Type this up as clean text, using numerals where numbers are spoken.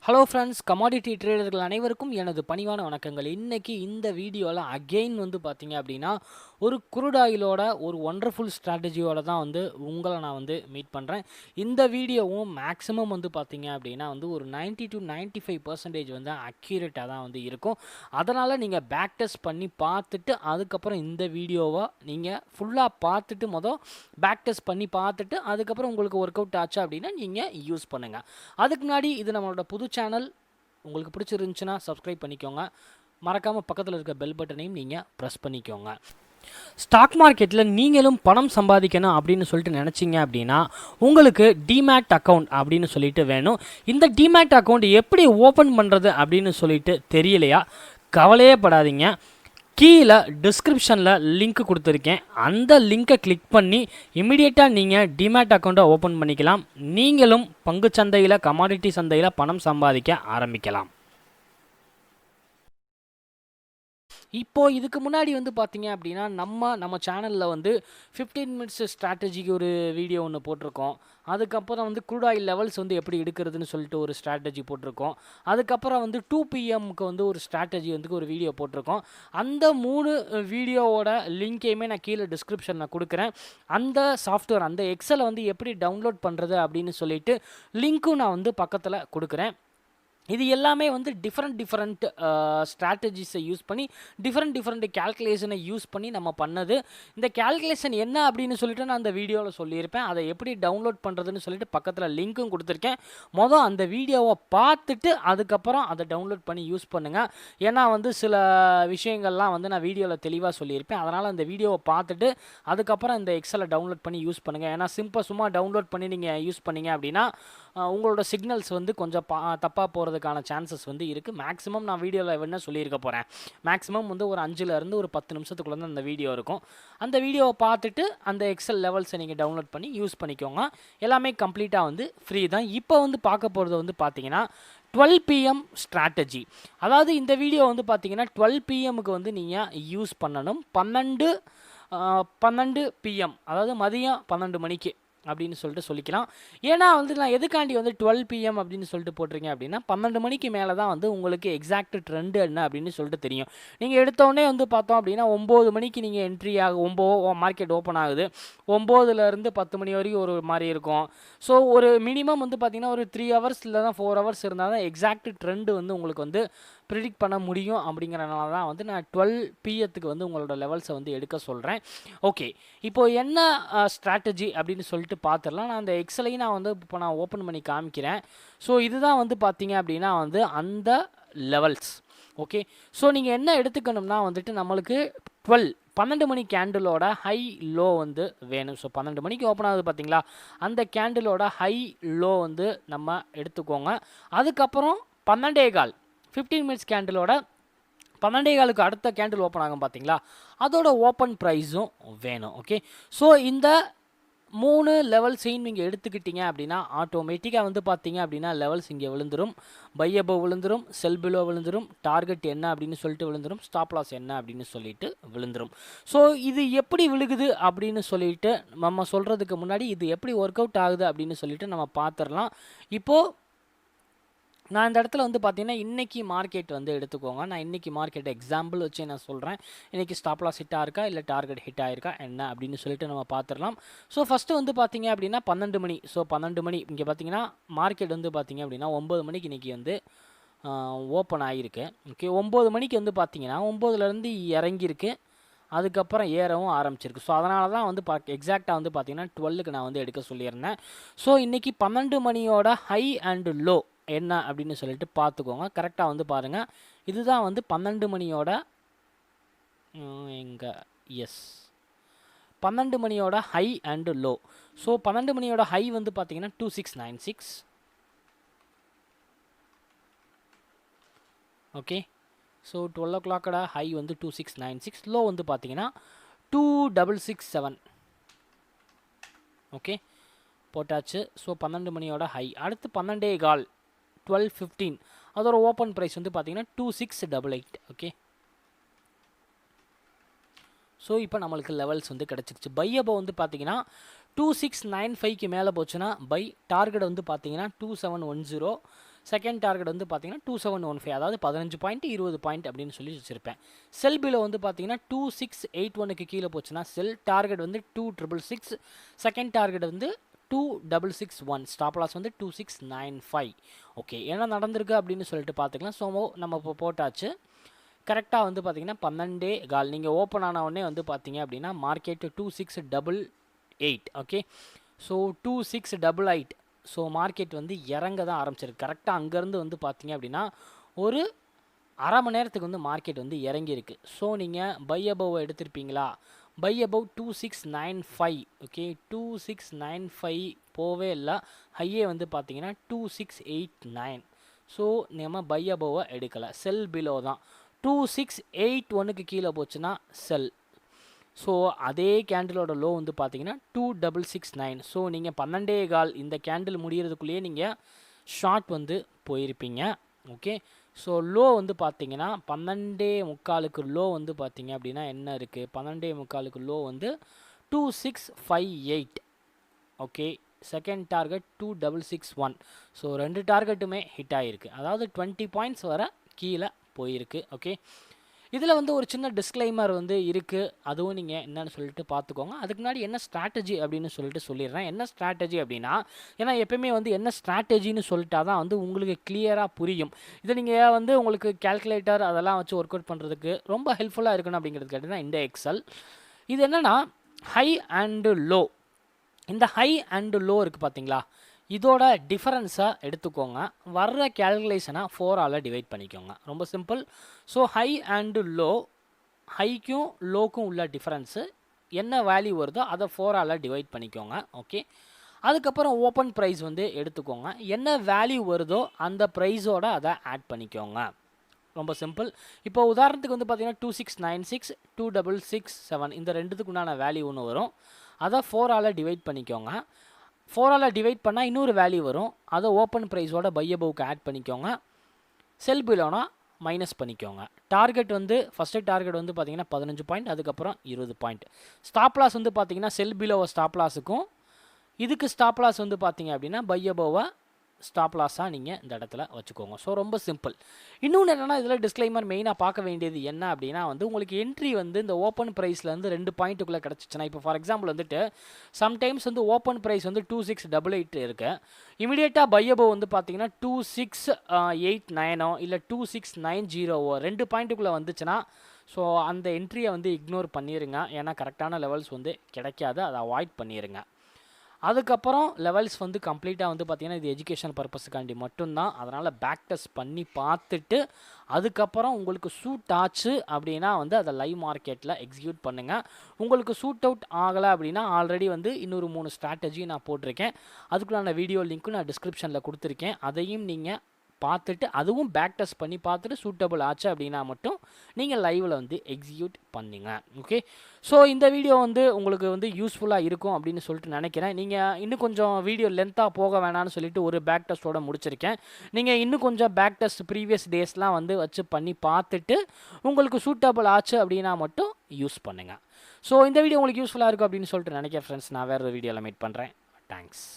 Hello friends, commodity ட்ரேடர்கள் அனைவருக்கும் எனது பணிவான வணக்கங்கள். இன்றைக்கி இந்த வீடியோவில் அகெயின் பார்த்தீங்க அப்படின்னா ஒரு குரூடாயிலோட ஒரு ஒண்டர்ஃபுல் ஸ்ட்ராட்டஜியோட தான் உங்களை நான் மீட் பண்ணுறேன். இந்த வீடியோவும் மேக்ஸிமம் பார்த்தீங்க அப்படின்னா ஒரு 90 to 95% அக்யூரேட்டாக தான் இருக்கும். அதனால் நீங்கள் பேக் டெஸ்ட் பண்ணி பார்த்துட்டு அதுக்கப்புறம் இந்த வீடியோவை நீங்கள் ஃபுல்லாக பார்த்துட்டு பேக் டெஸ்ட் பண்ணி பார்த்துட்டு அதுக்கப்புறம் உங்களுக்கு ஒர்க் அவுட் ஆச்சு அப்படின்னா நீங்கள் யூஸ் பண்ணுங்கள். அதுக்கு முன்னாடி இது நம்மளோட புது சேனல். உங்களுக்கு பிடிச்சிருந்துச்சுன்னா சப்ஸ்கிரைப் பண்ணிக்கோங்க. மறக்காமல் பக்கத்தில் இருக்க பெல் பட்டனையும் நீங்கள் ப்ரெஸ் பண்ணிக்கோங்க. ஸ்டாக் மார்க்கெட்டில் நீங்களும் பணம் சம்பாதிக்கணும் அப்படின்னு சொல்லிட்டு நினச்சிங்க அப்படின்னா உங்களுக்கு டிமேட் அக்கௌண்ட் அப்படின்னு சொல்லிட்டு வேணும். இந்த டிமேட் அக்கௌண்ட் எப்படி ஓப்பன் பண்ணுறது அப்படின்னு சொல்லிட்டு தெரியலையா? கவலையே படாதீங்க. கீழே டிஸ்கிரிப்ஷனில் லிங்க் கொடுத்துருக்கேன். அந்த லிங்க்கை கிளிக் பண்ணி இமிடியேட்டாக நீங்கள் டிமேட் அக்கௌண்ட்டை ஓப்பன் பண்ணிக்கலாம். நீங்களும் பங்கு சந்தையில், கமாடிட்டி சந்தையில் பணம் சம்பாதிக்க ஆரம்பிக்கலாம். இப்போது இதுக்கு முன்னாடி பார்த்தீங்க அப்படின்னா நம்ம சேனலில் 15 மினிட்ஸ் ஸ்ட்ராட்டஜிக்கு ஒரு வீடியோ ஒன்று போட்டிருக்கோம். அதுக்கப்புறம் க்ரூட் ஆயில் லெவல்ஸ் எப்படி எடுக்கிறதுன்னு சொல்லிட்டு ஒரு ஸ்ட்ராட்டஜி போட்டிருக்கோம். அதுக்கப்புறம் 2 PM ஒரு ஸ்ட்ராட்டஜி ஒரு வீடியோ போட்டிருக்கோம். அந்த 3 வீடியோவோட லிங்கையுமே நான் கீழே டிஸ்கிரிப்ஷனில் கொடுக்குறேன். அந்த சாஃப்ட்வேர், அந்த எக்ஸலை எப்படி டவுன்லோட் பண்ணுறது அப்படின்னு சொல்லிட்டு லிங்க்கும் நான் பக்கத்தில் கொடுக்குறேன். இது எல்லாமே டிஃப்ரெண்ட் ஸ்ட்ராட்டஜிஸை யூஸ் பண்ணி டிஃப்ரெண்ட் கேல்குலேஷனை யூஸ் பண்ணி நம்ம பண்ணது. இந்த கேல்குலேஷன் என்ன அப்படின்னு சொல்லிட்டு நான் அந்த வீடியோவில் சொல்லியிருப்பேன். அதை எப்படி டவுன்லோட் பண்ணுறதுன்னு சொல்லிட்டு பக்கத்தில் லிங்க்கும் கொடுத்துருக்கேன். அந்த வீடியோவை பார்த்துட்டு அதுக்கப்புறம் அதை டவுன்லோட் பண்ணி யூஸ் பண்ணுங்கள். ஏன்னா சில விஷயங்கள்லாம் நான் வீடியோவில் தெளிவாக சொல்லியிருப்பேன். அதனால் அந்த வீடியோவை பார்த்துட்டு அதுக்கப்புறம் இந்த எக்ஸலை டவுன்லோட் பண்ணி யூஸ் பண்ணுங்கள். ஏன்னா சும்மா டவுன்லோட் பண்ணி நீங்கள் யூஸ் பண்ணீங்க அப்படின்னா உங்களோட சிக்னல்ஸ் கொஞ்சம் தப்பாக போகிறதுக்கான சான்சஸ் இருக்குது. மேக்ஸிமம் நான் வீடியோவில் என்ன சொல்லியிருக்க போகிறேன், மேக்ஸிமம் ஒரு 5லேருந்து ஒரு 10 நிமிஷத்துக்குள்ளே தான் அந்த வீடியோ இருக்கும். அந்த வீடியோவை பார்த்துட்டு அந்த எக்ஸல் லெவல்ஸை நீங்கள் டவுன்லோட் பண்ணி யூஸ் பண்ணிக்கோங்க. எல்லாமே கம்ப்ளீட்டாக ஃப்ரீ தான். இப்போ பார்க்க போகிறது பார்த்தீங்கன்னா 12 PM ஸ்ட்ராட்டஜி. அதாவது இந்த வீடியோ பார்த்தீங்கன்னா 12 PMக்கு நீங்கள் யூஸ் பண்ணணும். 12 PM, அதாவது மதியம் 12 மணிக்கு அப்படின்னு சொல்லிட்டு சொல்லிக்கலாம். ஏன்னா நான் எதுக்காண்டி 12 PM அப்படின்னு சொல்லிட்டு போட்டிருக்கேன் அப்படின்னா 12 மணிக்கு மேலே தான் உங்களுக்கு எக்ஸாக்ட் ட்ரெண்டு என்ன அப்படின்னு சொல்லிட்டு தெரியும். நீங்கள் எடுத்தோடனே பார்த்தோம் அப்படின்னா 9 மணிக்கு நீங்கள் என்ட்ரி மார்க்கெட் ஓப்பன் ஆகுது. 9லேருந்து 10 மணி வரைக்கும் ஒரு மாதிரி இருக்கும். ஸோ ஒரு மினிமம் பார்த்தீங்கன்னா ஒரு 3 ஹவர்ஸ் இல்லைனா 4 ஹவர்ஸ் இருந்தால் தான் எக்ஸாக்ட் ட்ரெண்டு உங்களுக்கு ப்ரிடிக்ட் பண்ண முடியும். அப்படிங்கிறனால தான் நான் 12 PMக்கு உங்களோட லெவல்ஸை எடுக்க சொல்கிறேன். ஓகே, இப்போது என்ன ஸ்ட்ராட்டஜி அப்படின்னு சொல்லிட்டு பார்த்துடலாம். நான் அந்த எக்ஸலையும் நான் இப்போ நான் ஓப்பன் பண்ணி காமிக்கிறேன். ஸோ இதுதான் பார்த்தீங்க அப்படின்னா அந்த லெவல்ஸ். ஓகே, ஸோ நீங்கள் என்ன எடுத்துக்கணும்னா நம்மளுக்கு 12 மணி கேண்டிலோட ஹை லோ வேணும். ஸோ 12 மணிக்கு ஓப்பன் ஆகுது பார்த்தீங்களா, அந்த கேண்டிலோட ஹை லோ நம்ம எடுத்துக்கோங்க. அதுக்கப்புறம் 12.15 15 மினிட்ஸ் கேண்டிலோட 12.15க்கு அடுத்த கேண்டில் ஓப்பன் ஆகும் பார்த்தீங்களா, அதோட ஓப்பன் ப்ரைஸும் வேணும். ஓகே, ஸோ இந்த 3 லெவல்ஸையும் நீங்கள் எடுத்துக்கிட்டீங்க அப்படின்னா ஆட்டோமேட்டிக்காக பார்த்தீங்க அப்படின்னா லெவல்ஸ் இங்கே விழுந்துடும். பை அபவ் விழுந்துடும், செல் பிலோ விழுந்துடும், டார்கெட் என்ன அப்படின்னு சொல்லிட்டு விழுந்துடும், ஸ்டாப் லாஸ் என்ன அப்படின்னு சொல்லிட்டு விழுந்துடும். ஸோ இது எப்படி விழுகுது அப்படின்னு சொல்லிட்டு நம்ம சொல்கிறதுக்கு முன்னாடி இது எப்படி ஒர்க் அவுட் ஆகுது அப்படின்னு சொல்லிட்டு நம்ம பார்த்துடலாம். இப்போது நான் இந்த இடத்துல பார்த்தீங்கன்னா இன்றைக்கி மார்க்கெட் எடுத்துக்கோங்க. நான் இன்றைக்கி மார்க்கெட் எக்ஸாம்பிள் வச்சு நான் சொல்கிறேன். இன்றைக்கி ஸ்டாப் லாஸ் ஹிட் ஆயிருக்கா இல்லை டார்கெட் ஹிட் ஆயிருக்கா என்ன அப்படின்னு சொல்லிட்டு நம்ம பார்த்துடலாம். ஸோ ஃபஸ்ட்டு பார்த்தீங்க அப்படின்னா 12 மணி. ஸோ 12 மணி இங்கே பார்த்தீங்கன்னா மார்க்கெட் பார்த்தீங்க அப்படின்னா 9 மணிக்கு இன்றைக்கி ஓப்பன் ஆகிருக்கு. ஓகே, 9 மணிக்கு பார்த்தீங்கன்னா 9லேருந்து இறங்கியிருக்கு. அதுக்கப்புறம் ஏறவும் ஆரம்பிச்சிருக்கு. ஸோ அதனால தான் எக்ஸாக்டாக பார்த்தீங்கன்னா 12க்கு நான் எடுக்க சொல்லியிருந்தேன். ஸோ இன்றைக்கி 12 மணியோட ஹை அண்டு லோ என்ன அப்படின்னு சொல்லிட்டு பார்த்துக்கோங்க. கரெக்டாக பாருங்கள். இதுதான் 12 மணியோட எங்கே 12 மணியோட ஹை அண்டு லோ. ஸோ 12 மணியோட ஹை பார்த்தீங்கன்னா 2696. ஓகே, ஸோ 12 o'clockோட ஹை 2696, லோ பார்த்தீங்கன்னா 2667. ஓகே, போட்டாச்சு. ஸோ 12 மணியோட ஹை. அடுத்து 12.15 12:15 அதோட ஓப்பன் ப்ரைஸ் பார்த்தீங்கன்னா 2688. ஓகே, ஸோ இப்போ நம்மளுக்கு லெவல்ஸ் கிடச்சிருச்சு. பை அபவ் பார்த்தீங்கன்னா 2695க்கு மேலே போச்சுன்னா பை, டார்கெட் பார்த்தீங்கன்னா 2710, செகண்ட் டார்கெட் வந்து பார்த்தீங்கன்னா 2715, அதாவது 15 பாயிண்ட் 20 பாயிண்ட் அப்படின்னு சொல்லி வச்சுருப்பேன். செல் பிலோ வந்து பார்த்தீங்கன்னா 2681க்கு கீழே போச்சுன்னா செல். டார்கெட் வந்து 2666, செகண்ட் டார்கெட் வந்து 2661, ஸ்டாப் லாஸ் வந்து 2695. ஓகே, என்ன நடந்திருக்கு அப்படின்னு சொல்லிட்டு பார்த்துக்கலாம். ஸோ நம்ம இப்போ போட்டாச்சு. கரெக்டாக வந்து பார்த்தீங்கன்னா 12:15 நீங்கள் ஓப்பன் ஆன உடனே வந்து பார்த்தீங்க அப்படின்னா market 2688. Okay, so 2688. So market வந்து இறங்க தான் ஆரம்பிச்சிருக்கு. கரெக்டாக அங்கேருந்து வந்து பார்த்தீங்க அப்படின்னா ஒரு அரை மணி நேரத்துக்கு வந்து மார்க்கெட் வந்து இறங்கியிருக்கு. ஸோ நீங்கள் பை அபவ் எடுத்திருப்பீங்களா? Buy above 2695. ஓகே, 2695 போவே இல்லை. ஹையே வந்து பார்த்தீங்கன்னா 2689. ஸோ நம்ம பை அபவை எடுக்கலை. செல் பிலோ தான். 2681க்கு கீழே போச்சுன்னா செல். ஸோ அதே கேண்டிலோட லோ வந்து பார்த்தீங்கன்னா 2669. ஸோ நீங்கள் 12:15 இந்த கேண்டில் முடிகிறதுக்குள்ளேயே நீங்கள் ஷார்ட் வந்து போயிருப்பீங்க. ஓகே, ஸோ லோ வந்து பார்த்தீங்கன்னா 12:45க்கு லோ வந்து பார்த்தீங்க அப்படின்னா என்ன இருக்குது? 12:45க்கு லோ வந்து 2658. Okay, second target 2661. ஸோ 2 டார்கெட்டுமே ஹிட் ஆகிருக்கு. அதாவது 20 பாயிண்ட்ஸ் வர கீழே போயிருக்கு. ஓகே, இதில் வந்து ஒரு சின்ன டிஸ்க்ளைமர் வந்து இருக்குது. அதுவும் நீங்கள் என்னென்னு சொல்லிட்டு பார்த்துக்கோங்க. அதுக்கு முன்னாடி என்ன ஸ்ட்ராட்டஜி அப்படின்னு சொல்லிட்டு சொல்லிடுறேன். என்ன ஸ்ட்ராட்டஜி அப்படின்னா, ஏன்னா எப்பயுமே வந்து என்ன ஸ்ட்ராட்டஜின்னு சொல்லிட்டா தான் வந்து உங்களுக்கு கிளியராக புரியும். இதை நீங்கள் வந்து உங்களுக்கு கேல்குலேட்டர் அதெல்லாம் வச்சு ஒர்க் அவுட் பண்ணுறதுக்கு ரொம்ப ஹெல்ப்ஃபுல்லாக இருக்கணும் அப்படிங்கிறது கேட்டு தான் இந்த எக்ஸல். இது என்னென்னா ஹை அண்டு லோ. இந்த ஹை அண்டு லோ இருக்குது பார்த்தீங்களா, இதோட டிஃபரன்ஸை எடுத்துக்கோங்க. வர்ற கேல்குலேஷனை 4ஆல் டிவைட் பண்ணிக்கோங்க. ரொம்ப simple. So high and low, ஹைக்கும் லோக்கும் உள்ள டிஃபரன்ஸு என்ன வேல்யூ வருதோ அதை 4ஆல் டிவைட் பண்ணிக்கோங்க. ஓகே, அதுக்கப்புறம் ஓப்பன் ப்ரைஸ் வந்து எடுத்துக்கோங்க. என்ன வேல்யூ வருதோ அந்த ப்ரைஸோட அதை ஆட் பண்ணிக்கோங்க. ரொம்ப சிம்பிள். இப்போ உதாரணத்துக்கு வந்து பார்த்தீங்கன்னா 2696, 2667 இந்த ரெண்டுத்துக்கு உண்டான வேல்யூ ஒன்று வரும். அதை 4ஆல் டிவைட் பண்ணிக்கோங்க. 4ஆல் டிவைட் பண்ணால் இன்னொரு வேல்யூ வரும். அதை ஓப்பன் ப்ரைஸோட பை அபவுக்கு ஆட் பண்ணிக்கோங்க. செல் பிலோனா மைனஸ் பண்ணிக்கோங்க. டார்கெட் வந்து ஃபஸ்ட்டு டார்கெட் வந்து பார்த்தீங்கன்னா 15 பாயிண்ட், அதுக்கப்புறம் 20 பாயிண்ட். ஸ்டாப் லாஸ் வந்து பார்த்தீங்கன்னா செல் பிலோவை ஸ்டாப் லாஸுக்கும் இதுக்கு ஸ்டாப் லாஸ் வந்து பார்த்தீங்க அப்படின்னா பை அபோவை ஸ்டாப் லாஸாக நீங்கள் இந்த இடத்துல வச்சுக்கோங்க. ஸோ ரொம்ப சிம்பிள். இன்னொன்று என்னென்னா இதில் டிஸ்க்ளைமர் மெயினாக பார்க்க வேண்டியது என்ன அப்படின்னா வந்து உங்களுக்கு என்ட்ரி வந்து இந்த ஓப்பன் ப்ரைஸ்லேருந்து 2 பாயிண்ட்டுக்குள்ளே கிடச்சிச்சுன்னா, இப்போ ஃபார் எக்ஸாம்பிள் வந்துட்டு சம்டைம்ஸ் வந்து ஓப்பன் ப்ரைஸ் வந்து 2688 இருக்குது. இமீடியட்டாக பை அபோவ் வந்து பார்த்தீங்கன்னா 2689 இல்லை 2690 2 பாயிண்ட்டுக்குள்ளே வந்துச்சுன்னா ஸோ அந்த என்ட்ரியை வந்து இக்னோர் பண்ணிடுங்க. ஏன்னா கரெக்டான லெவல்ஸ் வந்து கிடைக்காது, அதை அவாய்ட் பண்ணிடுங்க. அதுக்கப்புறம் லெவல்ஸ் வந்து கம்ப்ளீட்டாக வந்து பார்த்திங்கன்னா இது எஜுகேஷன் பர்பஸுக்காண்டி மட்டும்தான். அதனால் பேக் டெஸ்ட் பண்ணி பார்த்துட்டு அதுக்கப்புறம் உங்களுக்கு சூட் ஆச்சு அப்படின்னா வந்து அதை லைவ் மார்க்கெட்டில் எக்ஸிக்யூட் பண்ணுங்கள். உங்களுக்கு சூட் அவுட் ஆகலை அப்படின்னா ஆல்ரெடி வந்து இன்னொரு 3 ஸ்ட்ராட்டஜி நான் போட்டிருக்கேன். அதுக்குள்ளான வீடியோ லிங்க்கும் நான் டிஸ்கிரிப்ஷனில் கொடுத்துருக்கேன். அதையும் நீங்கள் பார்த்துட்டு அதுவும் பேக் டெஸ்ட் பண்ணி பார்த்துட்டு சூட்டபிள் ஆச்சு அப்படின்னா மட்டும் நீங்கள் லைவில் வந்து எக்ஸிக்யூட் பண்ணுங்க. ஓகே, ஸோ இந்த வீடியோ வந்து உங்களுக்கு வந்து யூஸ்ஃபுல்லாக இருக்கும் அப்படின்னு சொல்லிட்டு நினைக்கிறேன். நீங்கள் இன்னும் கொஞ்சம் வீடியோ லென்த்தாக போக வேணான்னு சொல்லிட்டு ஒரு பேக் டெஸ்ட்டோட முடிச்சிருக்கேன். நீங்கள் இன்னும் கொஞ்சம் பேக் டெஸ்ட் ப்ரீவியஸ் டேஸ்லாம் வந்து வச்சு பண்ணி பார்த்துட்டு உங்களுக்கு சூட்டபிள் ஆச்சு அப்படின்னா மட்டும் யூஸ் பண்ணுங்கள். ஸோ இந்த வீடியோ உங்களுக்கு யூஸ்ஃபுல்லாக இருக்கும் அப்படின்னு சொல்லிட்டு நினைக்கிறேன் ஃப்ரெண்ட்ஸ். நான் வேறு ஒரு வீடியோவில் மீட் பண்ணுறேன். தேங்க்ஸ்.